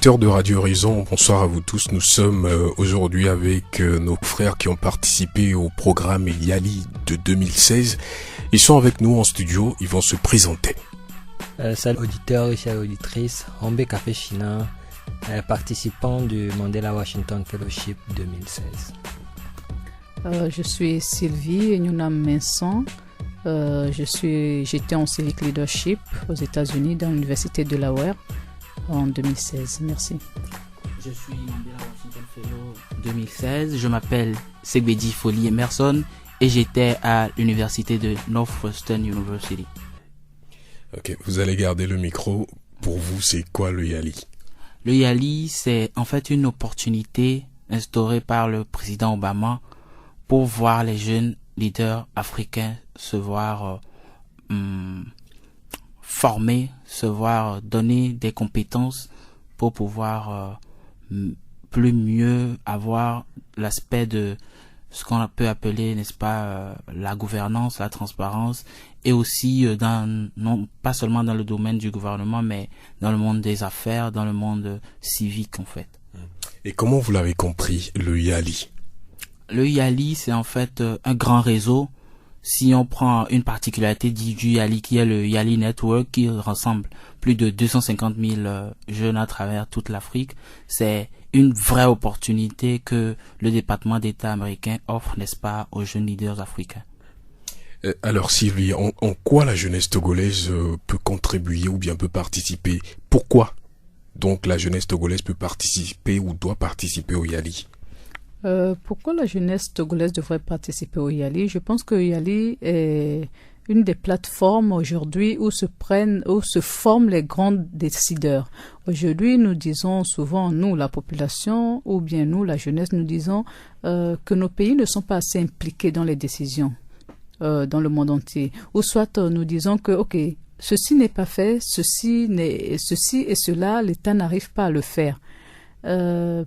auditeurs de Radio Horizon, bonsoir à vous tous. Nous sommes aujourd'hui avec nos frères qui ont participé au programme Yali de 2016. Ils sont avec nous en studio, ils vont se présenter. Salut auditeurs et chères auditrices, Hombe Café China, participant du Mandela Washington Fellowship 2016. Je suis Sylvie Nyuna Menson. J'étais en Civic Leadership aux États-Unis dans l'université de Delaware en 2016. Merci. Je suis Mandela Washington Fellow 2016. Je m'appelle Segbedi Folly Emerson et j'étais à l'université de Northwestern University. Ok, vous allez garder le micro. Pour vous, c'est quoi le Yali? Le Yali, c'est en fait une opportunité instaurée par le président Obama pour voir les jeunes leaders africains se voir former, se voir donner des compétences pour pouvoir plus mieux avoir l'aspect de ce qu'on peut appeler, n'est-ce pas, la gouvernance, la transparence, et aussi non pas seulement dans le domaine du gouvernement, mais dans le monde des affaires, dans le monde civique en fait. Et comment vous l'avez compris, le Yali? Le Yali, c'est en fait un grand réseau. Si on prend une particularité du Yali, qui est le Yali Network, qui rassemble plus de 250 000 jeunes à travers toute l'Afrique, c'est une vraie opportunité que le département d'État américain offre, n'est-ce pas, aux jeunes leaders africains. Alors Sylvie, en quoi la jeunesse togolaise peut contribuer ou bien peut participer? Pourquoi donc la jeunesse togolaise peut participer ou doit participer au Yali? Pourquoi la jeunesse togolaise devrait participer au Yali? Je pense que Yali est une des plateformes aujourd'hui où se forment les grands décideurs. Aujourd'hui, nous disons souvent, nous, la population, ou bien nous, la jeunesse, nous disons que nos pays ne sont pas assez impliqués dans les décisions dans le monde entier. Ou soit nous disons que, ok, ceci n'est pas fait, ceci et cela, l'État n'arrive pas à le faire.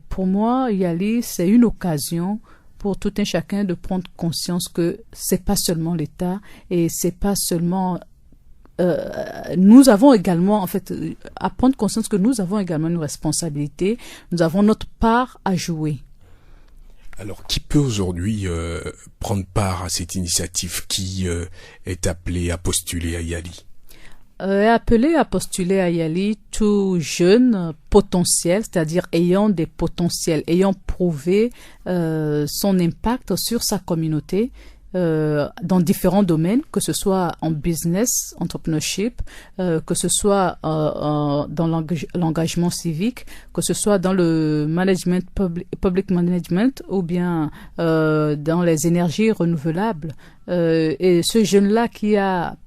Pour moi, Yali, c'est une occasion pour tout un chacun de prendre conscience que c'est pas seulement l'État et c'est pas seulement nous avons également en fait à prendre conscience que nous avons également une responsabilité, nous avons notre part à jouer. Alors, qui peut aujourd'hui prendre part à cette initiative? Qui est appelé à postuler à Yali? Appelé à postuler à Yali tout jeune potentiel, c'est-à-dire ayant des potentiels, ayant prouvé son impact sur sa communauté dans différents domaines, que ce soit en business, entrepreneurship, que ce soit dans l'engagement civique, que ce soit dans le management public management ou bien dans les énergies renouvelables. Et ce jeune-là qui a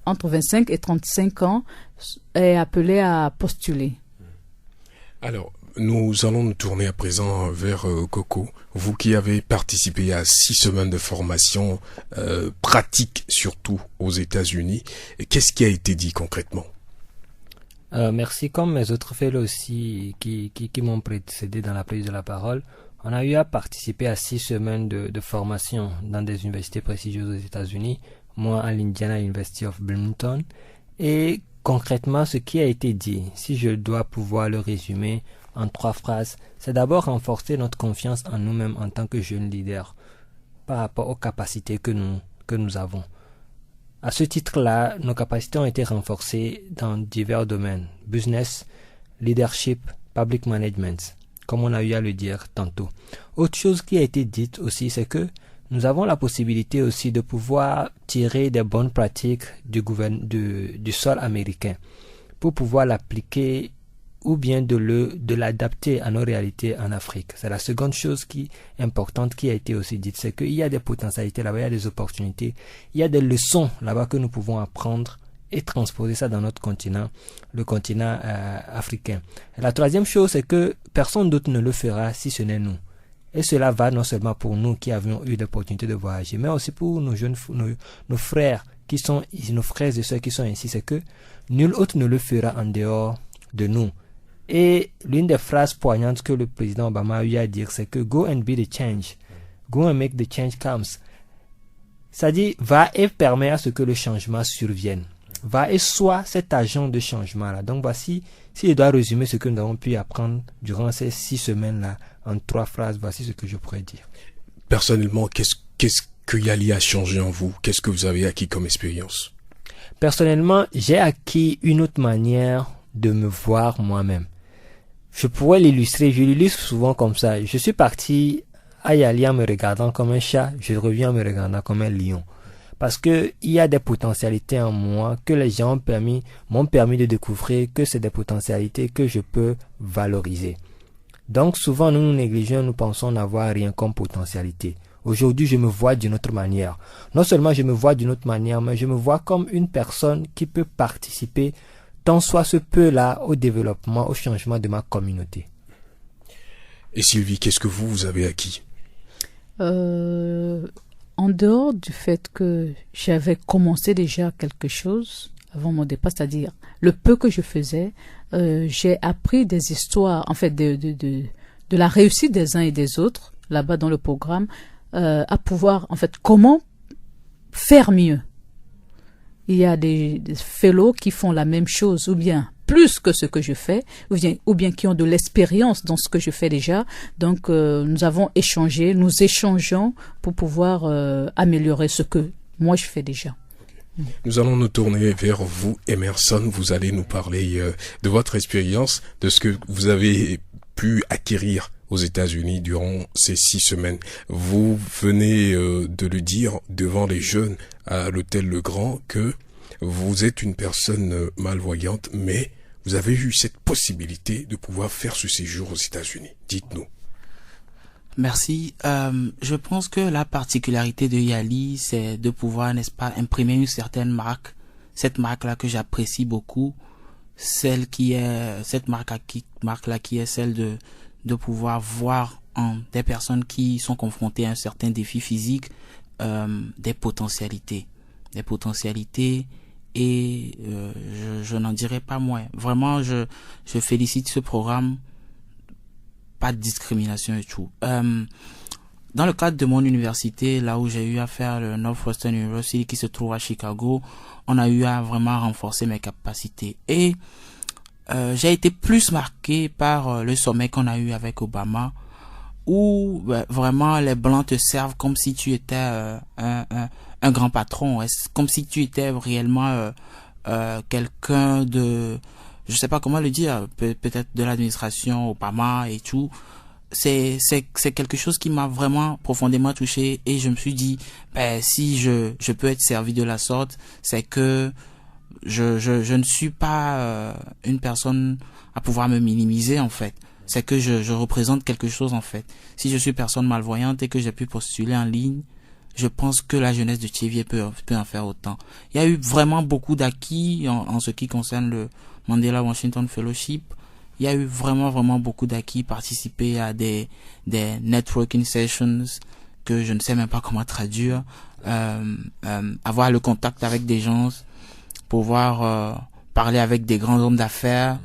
entre 25 et 35 ans est appelé à postuler. Alors, nous allons nous tourner à présent vers Coco. Vous qui avez participé à 6 semaines de formation pratique, surtout aux États-Unis, qu'est-ce qui a été dit concrètement? Merci. Comme mes autres fellows aussi qui m'ont précédé dans la prise de la parole, on a eu à participer à 6 semaines de formation dans des universités prestigieuses aux États-Unis, moi à l'Indiana University of Bloomington. Et concrètement, ce qui a été dit, si je dois pouvoir le résumer en 3 phrases, c'est d'abord renforcer notre confiance en nous-mêmes en tant que jeunes leaders par rapport aux capacités que nous avons. À ce titre-là, nos capacités ont été renforcées dans divers domaines: business, leadership, public management, comme on a eu à le dire tantôt. Autre chose qui a été dite aussi, c'est que nous avons la possibilité aussi de pouvoir tirer des bonnes pratiques du sol américain pour pouvoir l'appliquer ou bien de l'adapter à nos réalités en Afrique. C'est la seconde chose importante qui a été aussi dite, c'est qu'il y a des potentialités là-bas, il y a des opportunités, il y a des leçons là-bas que nous pouvons apprendre et transposer ça dans notre continent, le continent africain. Et la troisième chose, c'est que personne d'autre ne le fera si ce n'est nous. Et cela va non seulement pour nous qui avions eu l'opportunité de voyager, mais aussi pour nos frères qui sont nos frères et sœurs qui sont ici. C'est que nul autre ne le fera en dehors de nous. Et l'une des phrases poignantes que le président Obama a eu à dire, c'est que go and be the change, go and make the change comes. C'est-à-dire va et permet à ce que le changement survienne. va et soit cet agent de changement-là. Donc voici, si je dois résumer ce que nous avons pu apprendre durant ces 6 semaines-là en 3 phrases, voici ce que je pourrais dire. Personnellement, qu'est-ce que Yali a changé en vous? Qu'est-ce que vous avez acquis comme expérience? Personnellement, j'ai acquis une autre manière de me voir moi-même. Je pourrais l'illustrer, je l'illustre souvent comme ça. Je suis parti à Yali en me regardant comme un chat, je reviens en me regardant comme un lion. Parce que il y a des potentialités en moi que les gens m'ont permis de découvrir que c'est des potentialités que je peux valoriser. Donc souvent nous négligeons, nous pensons n'avoir rien comme potentialité. Aujourd'hui je me vois d'une autre manière. Non seulement je me vois d'une autre manière, mais je me vois comme une personne qui peut participer tant soit ce peu là au développement, au changement de ma communauté. Et Sylvie, qu'est-ce que vous avez acquis? En dehors du fait que j'avais commencé déjà quelque chose avant mon départ, c'est-à-dire le peu que je faisais, j'ai appris des histoires, en fait, de la réussite des uns et des autres, là-bas dans le programme, à pouvoir, en fait, comment faire mieux. Il y a des fellows qui font la même chose, ou bien plus que ce que je fais, ou bien qui ont de l'expérience dans ce que je fais déjà. Donc, nous avons échangé, nous échangeons pour pouvoir améliorer ce que moi je fais déjà. Nous allons nous tourner vers vous, Emerson. Vous allez nous parler de votre expérience, de ce que vous avez pu acquérir aux États-Unis durant ces 6 semaines. Vous venez de le dire devant les jeunes à l'hôtel Le Grand que vous êtes une personne malvoyante, mais vous avez eu cette possibilité de pouvoir faire ce séjour aux États-Unis. Dites-nous. Merci. Je pense que la particularité de Yali, c'est de pouvoir, n'est-ce pas, imprimer une certaine marque. Cette marque-là que j'apprécie beaucoup, cette marque-là qui est celle de pouvoir voir en des personnes qui sont confrontées à un certain défi physique, des potentialités. Et je n'en dirai pas moins. Vraiment, je félicite ce programme. Pas de discrimination et tout. Dans le cadre de mon université, là où j'ai eu à faire le Northwestern University qui se trouve à Chicago, on a eu à vraiment renforcer mes capacités. Et j'ai été plus marqué par le sommet qu'on a eu avec Obama, où vraiment les Blancs te servent comme si tu étais un grand patron, comme si tu étais réellement quelqu'un de, je sais pas comment le dire, peut-être de l'administration Obama et tout. C'est quelque chose qui m'a vraiment profondément touché, et je me suis dit, si je peux être servi de la sorte, c'est que je ne suis pas une personne à pouvoir me minimiser, en fait. C'est que je représente quelque chose, en fait. Si je suis personne malvoyante et que j'ai pu postuler en ligne, je pense que la jeunesse de Thiéviers peut en faire autant. Il y a eu vraiment beaucoup d'acquis en ce qui concerne le Mandela Washington Fellowship. Il y a eu vraiment beaucoup d'acquis, participer à des networking sessions que je ne sais même pas comment traduire, avoir le contact avec des gens, pouvoir parler avec des grands hommes d'affaires,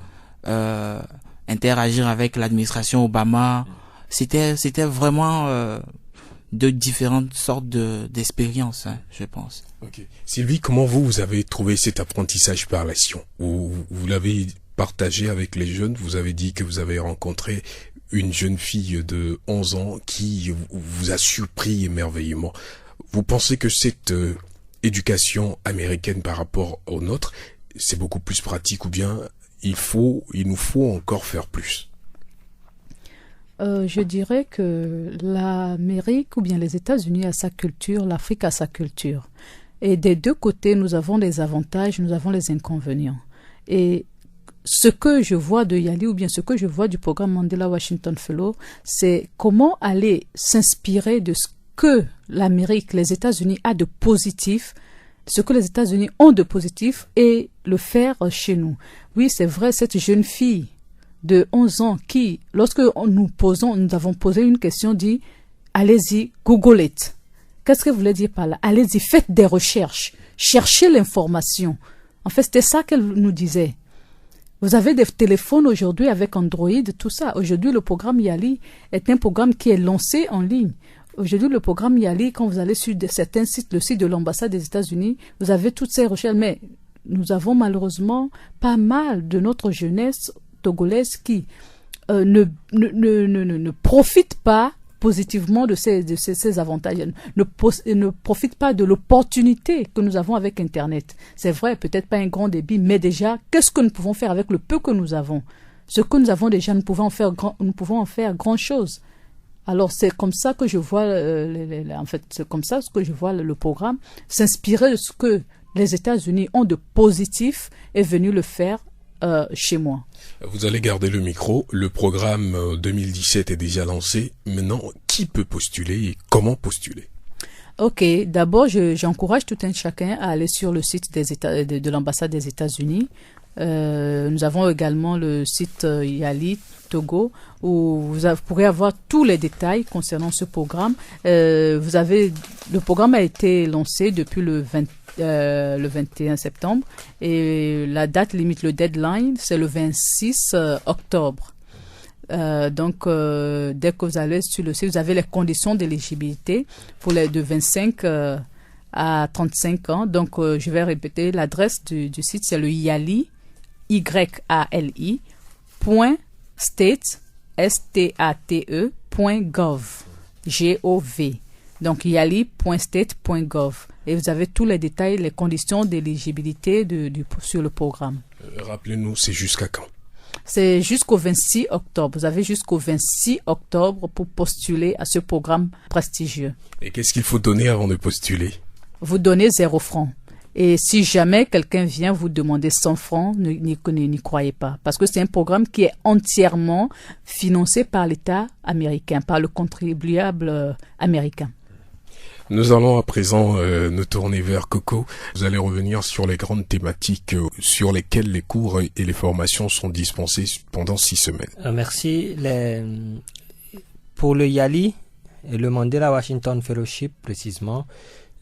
interagir avec l'administration Obama. C'était vraiment de différentes sortes d'expériences, je pense. Okay. Sylvie, comment vous avez trouvé cet apprentissage par l'action? Vous l'avez partagé avec les jeunes? Vous avez dit que vous avez rencontré une jeune fille de 11 ans qui vous a surpris émerveillement. Vous pensez que cette éducation américaine par rapport au nôtre, c'est beaucoup plus pratique, ou bien il nous faut encore faire plus? Je dirais que l'Amérique ou bien les États-Unis a sa culture, l'Afrique a sa culture. Et des deux côtés, nous avons les avantages, nous avons les inconvénients. Et ce que je vois de Yali ou bien ce que je vois du programme Mandela Washington Fellow, c'est comment aller s'inspirer de ce que l'Amérique, les États-Unis a de positif, ce que les États-Unis ont de positif, et le faire chez nous. Oui, c'est vrai, cette jeune fille de 11 ans qui, lorsque nous avons posé une question, dit « Allez-y, Google it ». Qu'est-ce que vous voulez dire par là? Allez-y, faites des recherches, cherchez l'information. En fait, c'était ça qu'elle nous disait. Vous avez des téléphones aujourd'hui avec Android, tout ça. Aujourd'hui, le programme Yali est un programme qui est lancé en ligne. Aujourd'hui, le programme Yali, quand vous allez sur certains sites, le site de l'ambassade des États-Unis, vous avez toutes ces recherches. Mais nous avons malheureusement pas mal de notre jeunesse togolaise qui ne profite pas positivement de ces avantages, ne profite pas de l'opportunité que nous avons avec Internet. C'est vrai, peut-être pas un grand débit, mais déjà, qu'est-ce que nous pouvons faire avec le peu que nous avons? Ce que nous avons déjà, nous pouvons en faire grand chose. Alors, c'est comme ça que je vois, c'est comme ça que je vois le programme s'inspirer de ce que les États-Unis ont de positif et venu le faire chez moi. Vous allez garder le micro. Le programme 2017 est déjà lancé. Maintenant, qui peut postuler et comment postuler? Ok, d'abord, j'encourage tout un chacun à aller sur le site de l'ambassade des États-Unis. Nous avons également le site Yali Togo où vous pourrez avoir tous les détails concernant ce programme. Le programme a été lancé depuis le 21 septembre et la date limite, le deadline, c'est le 26 octobre. Donc, dès que vous allez sur le site, vous avez les conditions d'éligibilité pour les de 25 à 35 ans. Donc, je vais répéter, l'adresse du site, c'est le YALI, YALI, .state, STATE, .gov, G-O-V. Donc, yali.state.gov. Et vous avez tous les détails, les conditions d'éligibilité sur le programme. Rappelez-nous, c'est jusqu'à quand? C'est jusqu'au 26 octobre. Vous avez jusqu'au 26 octobre pour postuler à ce programme prestigieux. Et qu'est-ce qu'il faut donner avant de postuler? Vous donnez 0 francs. Et si jamais quelqu'un vient vous demander 100 francs, n'y croyez pas. Parce que c'est un programme qui est entièrement financé par l'État américain, par le contribuable américain. Nous allons à présent nous tourner vers Coco. Vous allez revenir sur les grandes thématiques sur lesquelles les cours et les formations sont dispensés pendant 6 semaines. Merci. Pour le YALI et le Mandela Washington Fellowship précisément,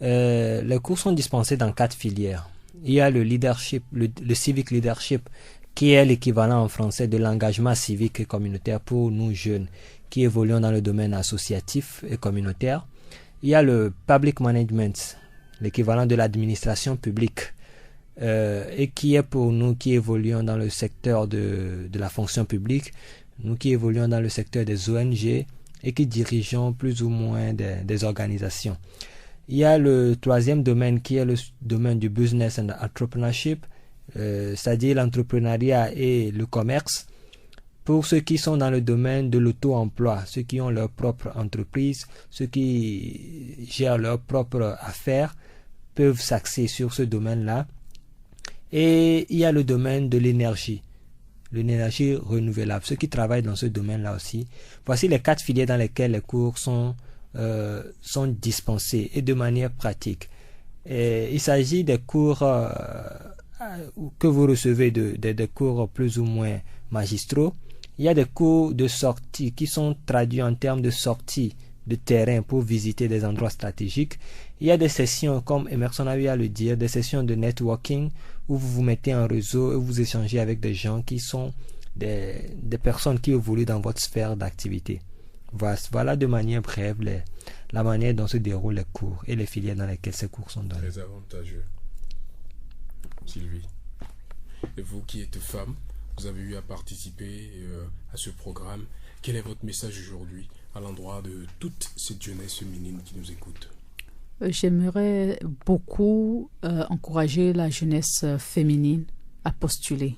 les cours sont dispensés dans 4 filières. Il y a le leadership, le civic leadership, qui est l'équivalent en français de l'engagement civique et communautaire pour nous jeunes qui évoluons dans le domaine associatif et communautaire. Il y a le public management, l'équivalent de l'administration publique, et qui est pour nous qui évoluons dans le secteur de la fonction publique, nous qui évoluons dans le secteur des ONG et qui dirigeons plus ou moins des organisations. Il y a le 3e domaine qui est le domaine du business and entrepreneurship, c'est-à-dire l'entrepreneuriat et le commerce. Pour ceux qui sont dans le domaine de l'auto-emploi, ceux qui ont leur propre entreprise, ceux qui gèrent leurs propres affaires, peuvent s'axer sur ce domaine-là. Et il y a le domaine de l'énergie renouvelable, ceux qui travaillent dans ce domaine-là aussi. Voici les 4 filières dans lesquelles les cours sont dispensés et de manière pratique. Et il s'agit des cours que vous recevez, des cours plus ou moins magistraux. Il y a des cours de sortie qui sont traduits en termes de sortie de terrain pour visiter des endroits stratégiques. Il y a des sessions, comme Emerson a eu à le dire, des sessions de networking où vous vous mettez en réseau et vous échangez avec des gens qui sont des personnes qui évoluent dans votre sphère d'activité. Voilà de manière brève la manière dont se déroulent les cours et les filières dans lesquelles ces cours sont donnés. Très avantageux. Sylvie, et vous qui êtes femme, vous avez eu à participer à ce programme. Quel est votre message aujourd'hui à l'endroit de toute cette jeunesse féminine qui nous écoute? J'aimerais beaucoup encourager la jeunesse féminine à postuler.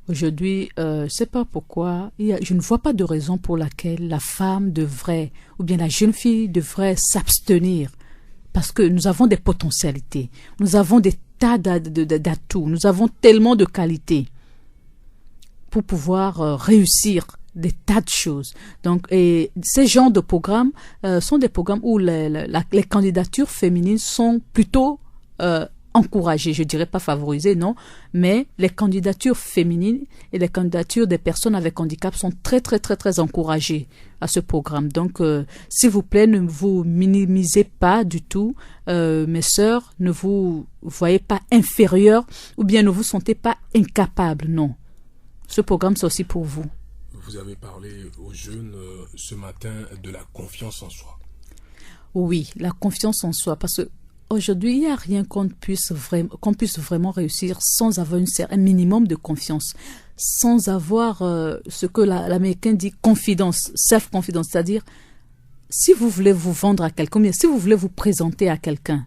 Aujourd'hui, je ne sais pas pourquoi, je ne vois pas de raison pour laquelle la femme devrait, ou bien la jeune fille devrait s'abstenir. Parce que nous avons des potentialités, nous avons des tas d'atouts, nous avons tellement de qualités pour pouvoir réussir des tas de choses. Donc, et ces genres de programmes sont des programmes où les candidatures féminines sont plutôt encouragées, je dirais pas favorisées, non, mais les candidatures féminines et les candidatures des personnes avec handicap sont très, très, très, très encouragées à ce programme. Donc, s'il vous plaît, ne vous minimisez pas du tout, mes sœurs, ne vous voyez pas inférieures ou bien ne vous sentez pas incapables, non. Ce programme, c'est aussi pour vous. Vous avez parlé aux jeunes ce matin de la confiance en soi. Oui, la confiance en soi, parce que aujourd'hui, il n'y a rien qu'on puisse vraiment réussir sans avoir un minimum de confiance, sans avoir ce que l'Américain dit confidence, self-confidence, c'est-à-dire si vous voulez vous vendre à quelqu'un, si vous voulez vous présenter à quelqu'un,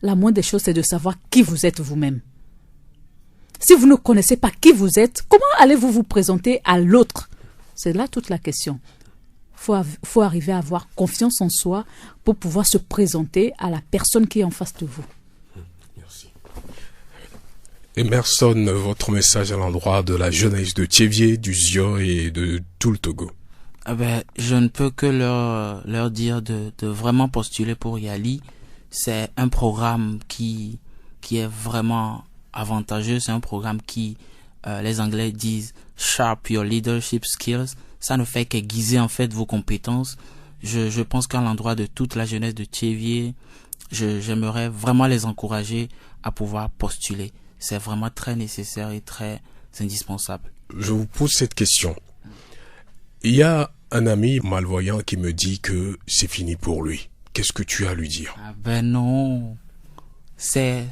la moindre des choses, c'est de savoir qui vous êtes vous-même. Si vous ne connaissez pas qui vous êtes, comment allez-vous vous présenter à l'autre? C'est là toute la question. Faut arriver à avoir confiance en soi pour pouvoir se présenter à la personne qui est en face de vous. Merci. Emerson, votre message à l'endroit de la jeunesse de Thiévié, du Zio et de tout le Togo. Je ne peux que leur dire de vraiment postuler pour Yali. C'est un programme qui est vraiment avantageux. C'est un programme qui, les Anglais disent, sharp your leadership skills. Ça ne fait qu'aiguiser en fait vos compétences. Je pense qu'à l'endroit de toute la jeunesse de Thiévié, j'aimerais vraiment les encourager à pouvoir postuler. C'est vraiment très nécessaire et très indispensable. Je vous pose cette question. Il y a un ami malvoyant qui me dit que c'est fini pour lui. Qu'est-ce que tu as à lui dire? Non. C'est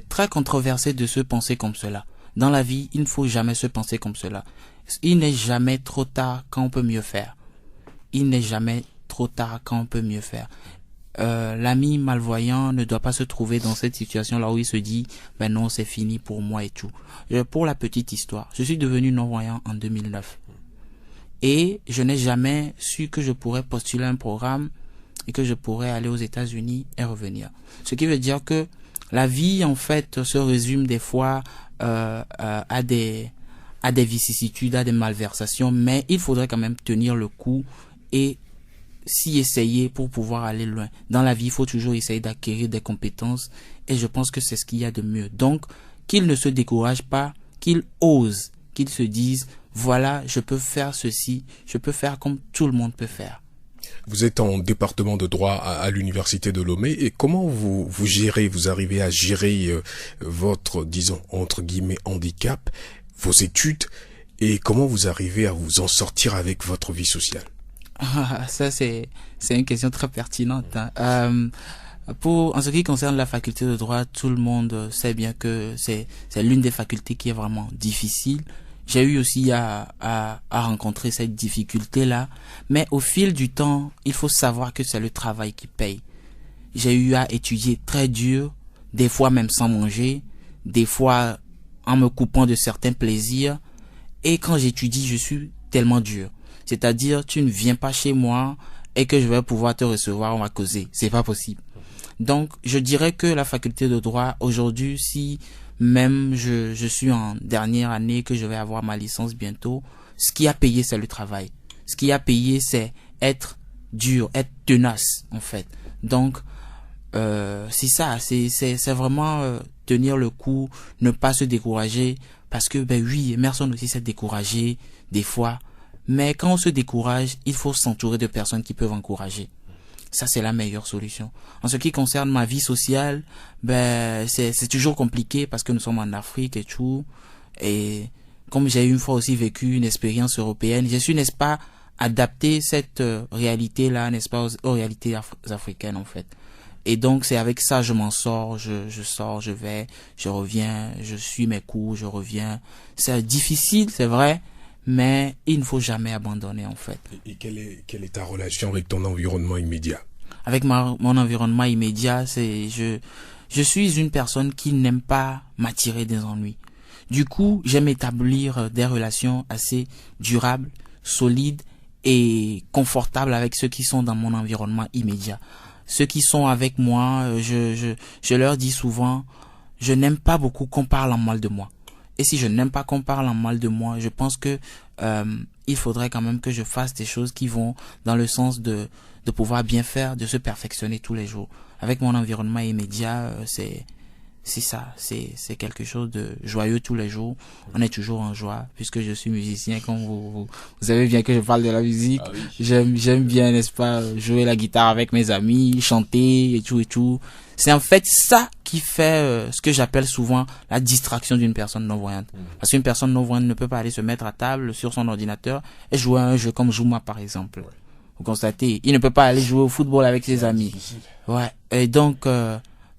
très controversé de se penser comme cela. Dans la vie, il ne faut jamais se penser comme cela. Il n'est jamais trop tard quand on peut mieux faire. Il n'est jamais trop tard quand on peut mieux faire. L'ami malvoyant ne doit pas se trouver dans cette situation-là où il se dit « non, c'est fini pour moi et tout ». Pour la petite histoire, je suis devenu non-voyant en 2009. Et je n'ai jamais su que je pourrais postuler un programme et que je pourrais aller aux États-Unis et revenir. Ce qui veut dire que la vie, en fait, se résume des fois à des vicissitudes, à des malversations, mais il faudrait quand même tenir le coup et s'y essayer pour pouvoir aller loin. Dans la vie, il faut toujours essayer d'acquérir des compétences et je pense que c'est ce qu'il y a de mieux. Donc, qu'il ne se décourage pas, qu'il ose, qu'il se dise, voilà, je peux faire ceci, je peux faire comme tout le monde peut faire. Vous êtes en département de droit à l'université de Lomé et comment vous arrivez à gérer votre, disons, entre guillemets, handicap, vos études et comment vous arrivez à vous en sortir avec votre vie sociale? Ça, c'est une question très pertinente. En ce qui concerne la faculté de droit, tout le monde sait bien que c'est l'une des facultés qui est vraiment difficile. J'ai eu aussi à rencontrer cette difficulté-là. Mais au fil du temps, il faut savoir que c'est le travail qui paye. J'ai eu à étudier très dur, des fois même sans manger, des fois en me coupant de certains plaisirs. Et quand j'étudie, je suis tellement dur. C'est-à-dire, tu ne viens pas chez moi et que je vais pouvoir te recevoir, on va causer. C'est pas possible. Donc, je dirais que la faculté de droit, aujourd'hui, si même je suis en dernière année, que je vais avoir ma licence bientôt, ce qui a payé, c'est le travail. Ce qui a payé, c'est être dur, être tenace, en fait. Donc, c'est ça, c'est vraiment tenir le coup, ne pas se décourager, parce que, oui, Emerson aussi s'est découragé, des fois. Mais quand on se décourage, il faut s'entourer de personnes qui peuvent encourager. Ça, c'est la meilleure solution. En ce qui concerne ma vie sociale, c'est toujours compliqué parce que nous sommes en Afrique et tout. Et comme j'ai une fois aussi vécu une expérience européenne, je suis, n'est-ce pas, adapté cette réalité-là, n'est-ce pas, aux réalités africaines, en fait. Et donc, c'est avec ça, je m'en sors, je sors, je vais, je reviens, je suis mes cours, je reviens. C'est difficile, c'est vrai. Mais il ne faut jamais abandonner, en fait. Et quelle est ta relation avec ton environnement immédiat? Avec mon environnement immédiat, je suis une personne qui n'aime pas m'attirer des ennuis. Du coup, j'aime établir des relations assez durables, solides et confortables avec ceux qui sont dans mon environnement immédiat. Ceux qui sont avec moi, je leur dis souvent, je n'aime pas beaucoup qu'on parle en mal de moi. Et si je n'aime pas qu'on parle en mal de moi, je pense que il faudrait quand même que je fasse des choses qui vont dans le sens de pouvoir bien faire, de se perfectionner tous les jours. Avec mon environnement immédiat, c'est ça, c'est quelque chose de joyeux tous les jours. On est toujours en joie, puisque je suis musicien, comme vous savez bien que je parle de la musique. Ah oui. J'aime bien, n'est-ce pas, jouer la guitare avec mes amis, chanter et tout. C'est en fait ça qui fait ce que j'appelle souvent la distraction d'une personne non-voyante. Parce qu'une personne non-voyante ne peut pas aller se mettre à table sur son ordinateur et jouer à un jeu comme Jouma, par exemple. Ouais. Vous constatez, il ne peut pas aller jouer au football avec ses amis. Difficile. Ouais. Et donc,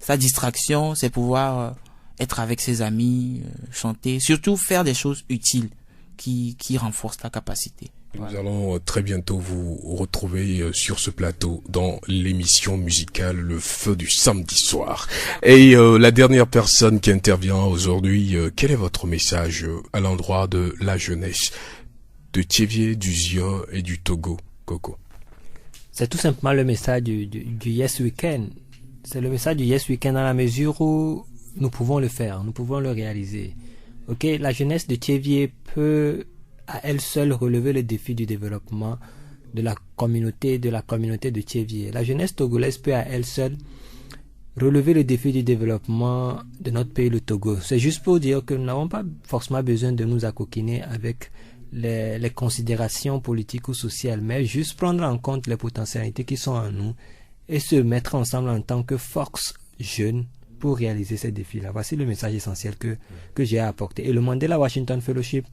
sa distraction, c'est pouvoir être avec ses amis, chanter, surtout faire des choses utiles qui renforcent la capacité. Nous allons très bientôt vous retrouver sur ce plateau dans l'émission musicale Le Feu du samedi soir. Et la dernière personne qui intervient aujourd'hui, quel est votre message à l'endroit de la jeunesse de Thiévié, du Zio et du Togo, Coco? C'est tout simplement le message du Yes Weekend. C'est le message du Yes Weekend dans la mesure où nous pouvons le faire, nous pouvons le réaliser. Ok, la jeunesse de Thiévié peut à elle seule relever le défi du développement de la communauté de Thiévié. La jeunesse togolaise peut à elle seule relever le défi du développement de notre pays, le Togo. C'est juste pour dire que nous n'avons pas forcément besoin de nous accoquiner avec les considérations politiques ou sociales, mais juste prendre en compte les potentialités qui sont en nous et se mettre ensemble en tant que force jeune pour réaliser ces défis-là. Voici le message essentiel que j'ai à apporter. Et le Mandela Washington Fellowship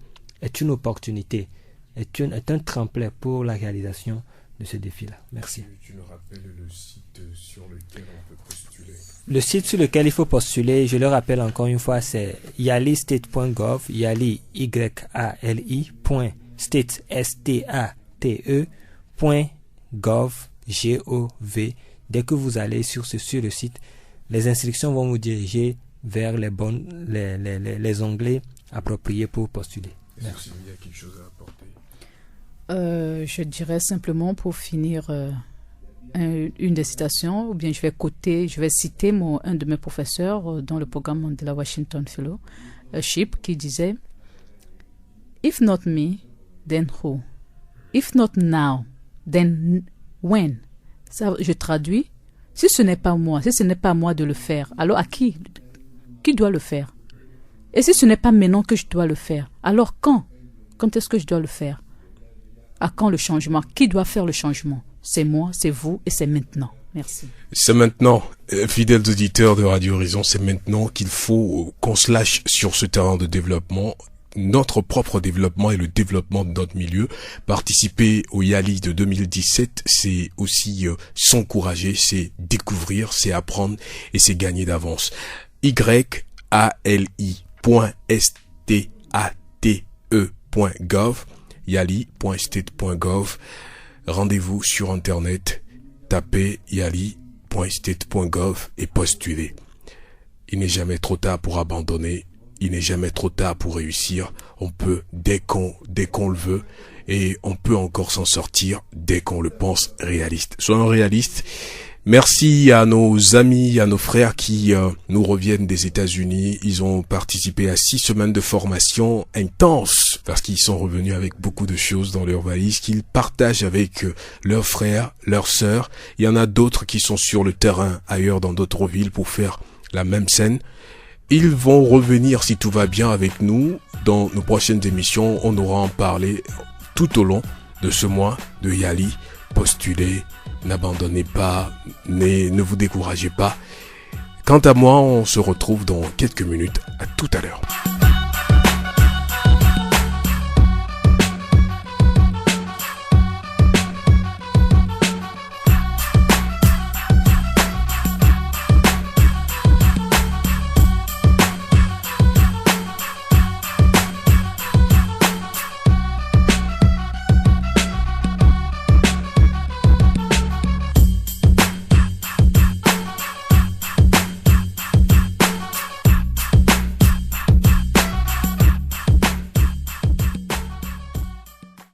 est une opportunité, est un tremplin pour la réalisation de ce défi-là. Merci. Tu nous rappelles le site sur lequel on peut postuler? Le site sur lequel il faut postuler, je le rappelle encore une fois, c'est yalistate.gov, yali, Y-A-L-I, .state, S-T-A-T-E, .gov, G-O-V. Dès que vous allez sur le site, les instructions vont vous diriger vers les onglets appropriés pour postuler. Merci. Il y a quelque chose à apporter? Je dirais simplement pour finir une des citations, ou bien je vais citer un de mes professeurs dans le programme de la Washington Fellowship qui disait If not me, then who? If not now, then when? Ça, je traduis, si ce n'est pas moi, si ce n'est pas moi de le faire, alors à qui doit le faire? Et si ce n'est pas maintenant que je dois le faire, alors quand? Quand est-ce que je dois le faire? À quand le changement? Qui doit faire le changement? C'est moi, c'est vous et c'est maintenant. Merci. C'est maintenant, fidèles auditeurs de Radio Horizon, c'est maintenant qu'il faut qu'on se lâche sur ce terrain de développement, notre propre développement et le développement de notre milieu. Participer au YALI de 2017, c'est aussi s'encourager, c'est découvrir, c'est apprendre et c'est gagner d'avance. YALI.state.gov, yali.state.gov. Rendez-vous sur internet, tapez yali.state.gov et postulez. Il n'est jamais trop tard pour abandonner, il n'est jamais trop tard pour réussir. On peut dès qu'on le veut et on peut encore s'en sortir dès qu'on le pense réaliste. Soyons réalistes. Merci à nos amis, à nos frères qui nous reviennent des États-Unis. Ils ont participé à 6 semaines de formation intense parce qu'ils sont revenus avec beaucoup de choses dans leur valise qu'ils partagent avec leurs frères, leurs sœurs. Il y en a d'autres qui sont sur le terrain ailleurs dans d'autres villes pour faire la même scène. Ils vont revenir si tout va bien avec nous dans nos prochaines émissions. On aura en parlé tout au long de ce mois de YALI. Postulez, n'abandonnez pas, ne vous découragez pas. Quant à moi, on se retrouve dans quelques minutes. À tout à l'heure.